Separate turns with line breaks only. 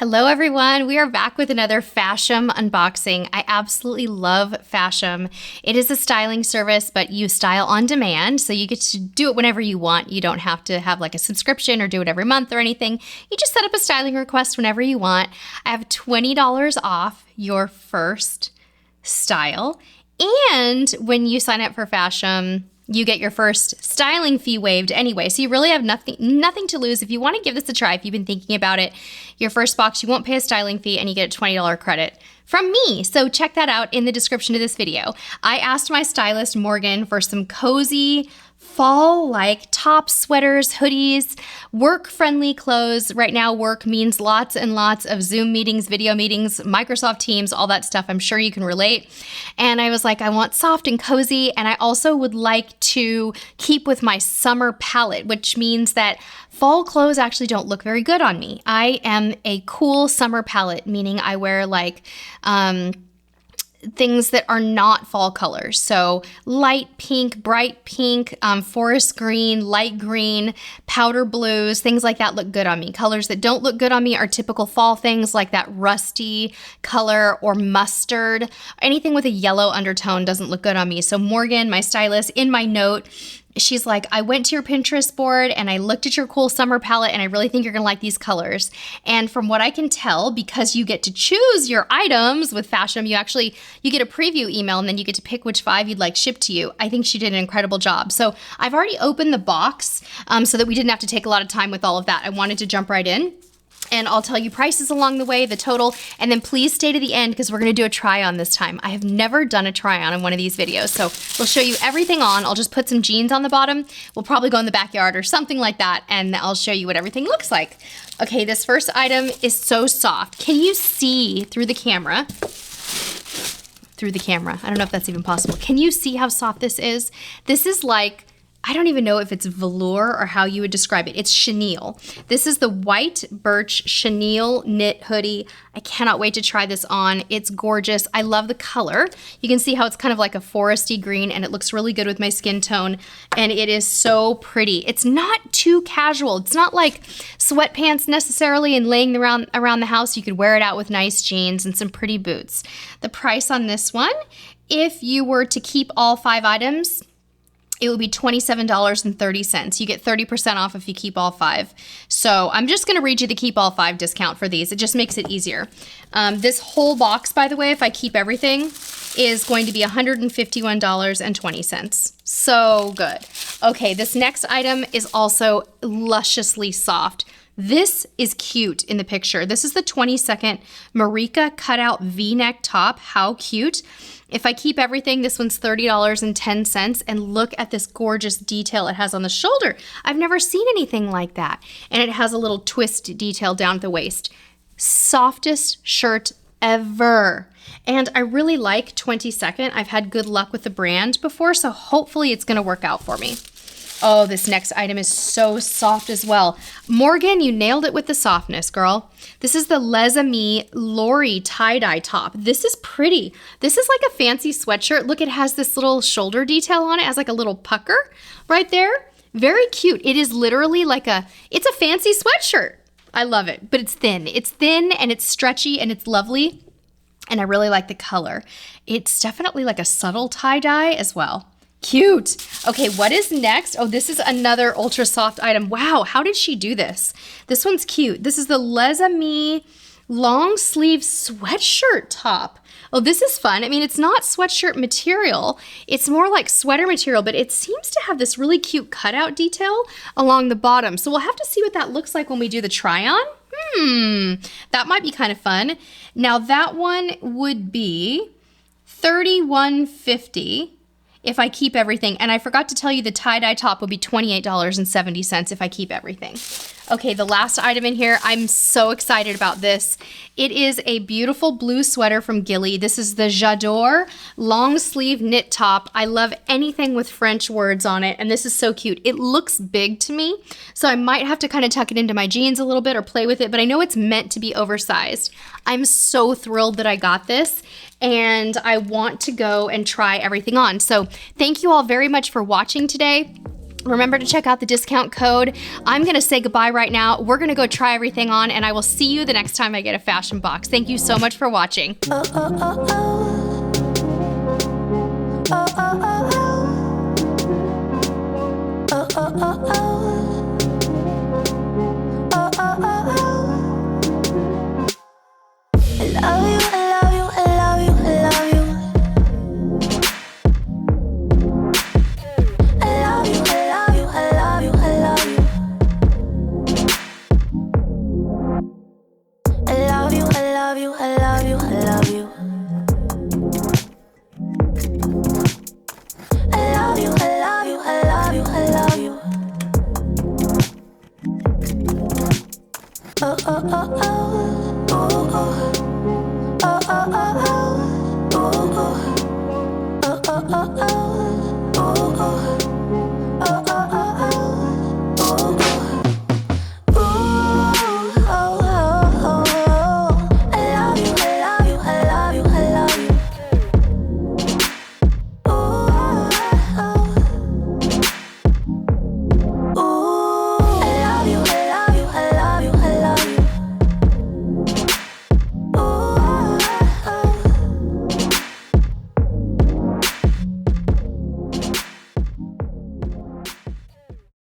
Hello everyone, we are back with another Fashom unboxing. I absolutely love Fashom. It is a styling service, but you style on demand, so you get to do it whenever you want. You don't have to have like a subscription or do it every month or anything. You just set up a styling request whenever you want. I have $20 off your first style, and when you sign up for Fashom, you get your first styling fee waived anyway. So you really have nothing to lose. If you want to give this a try, if you've been thinking about it, your first box, you won't pay a styling fee and you get a $20 credit from me. So check that out in the description of this video. I asked my stylist, Morgan, for some cozy fall-like tops, sweaters, hoodies, work-friendly clothes. Right now, work means lots and lots of Zoom meetings, video meetings, Microsoft Teams, all that stuff. I'm sure you can relate. And I was like, I want soft and cozy, and I also would like to keep with my summer palette, which means that fall clothes actually don't look very good on me. I am a cool summer palette, meaning I wear like things that are not fall colors. So light pink, bright pink, forest green, light green, powder blues, things like that look good on me. Colors that don't look good on me are typical fall things like that rusty color or mustard. Anything with a yellow undertone doesn't look good on me. So Morgan, my stylist, in my note, she's like, I went to your Pinterest board and I looked at your cool summer palette and I really think you're gonna like these colors. And from what I can tell, because you get to choose your items with Fashom, you get a preview email and then you get to pick which 5 you'd like shipped to you. I think she did an incredible job. So I've already opened the box so that we didn't have to take a lot of time with all of that. I wanted to jump right in. And I'll tell you prices along the way, the total, and then please stay to the end because we're gonna do a try on this time. I have never done a try on in one of these videos, so we'll show you everything on. I'll just put some jeans on the bottom. We'll probably go in the backyard or something like that, and I'll show you what everything looks like. Okay, this first item is so soft. Can you see through the camera? I don't know if that's even possible. Can you see how soft this is? This is like, I don't even know if it's velour or how you would describe it. It's chenille. This is the white Birch chenille knit hoodie. I cannot wait to try this on. It's gorgeous. I love the color. You can see how it's kind of like a foresty green and it looks really good with my skin tone. And it is so pretty. It's not too casual. It's not like sweatpants necessarily and laying around the house. You could wear it out with nice jeans and some pretty boots. The price on this one, if you were to keep all 5 items, it would be $27.30. You get 30% off if you keep all 5. So I'm just gonna read you the keep all 5 discount for these. It just makes it easier. This whole box, by the way, if I keep everything, is going to be $151.20. So good. Okay, this next item is also lusciously soft. This is cute in the picture. This is the 22nd Marika Cut Out V-Neck top. How cute. If I keep everything, this one's $30.10, and look at this gorgeous detail it has on the shoulder. I've never seen anything like that. And it has a little twist detail down at the waist. Softest shirt ever. And I really like 22nd. I've had good luck with the brand before, so hopefully it's gonna work out for me. Oh, this next item is so soft as well. Morgan, you nailed it with the softness, girl. This is the Lezami Laurie Tie Dye top. This is pretty. This is like a fancy sweatshirt. Look, it has this little shoulder detail on it. It has like a little pucker right there. Very cute. It is literally like it's a fancy sweatshirt. I love it, but it's thin. It's thin and it's stretchy and it's lovely. And I really like the color. It's definitely like a subtle tie-dye as well. Cute. Okay, what is next? Oh, this is another ultra soft item. Wow, how did she do this? This one's cute. This is the Lezami long sleeve sweatshirt top. Oh, this is fun. I mean, it's not sweatshirt material. It's more like sweater material, but it seems to have this really cute cutout detail along the bottom. So we'll have to see what that looks like when we do the try on. That might be kind of fun. Now that one would be $31.50. if I keep everything. And I forgot to tell you the tie-dye top will be $28.70 if I keep everything. Okay, the last item in here, I'm so excited about this. It is a beautiful blue sweater from Gilly. This is the J'adore long sleeve knit top. I love anything with French words on it, and this is so cute. It looks big to me, so I might have to kind of tuck it into my jeans a little bit or play with it, but I know it's meant to be oversized. I'm so thrilled that I got this, and I want to go and try everything on. So thank you all very much for watching today. Remember to check out the discount code. I'm gonna say goodbye right now. We're gonna go try everything on, and I will see you the next time I get a fashion box. Thank you so much for watching.
Oh, oh, oh, oh. Oh, oh, oh, oh. Oh, oh, oh, oh. Oh, oh, oh, oh. I love you, I love you, I love you, I love you. I love you, I love you, I love you, I love you. I love you, I love you, I love you, I love you. I love you, I love you, I love you, I love you. Oh, oh, oh, oh.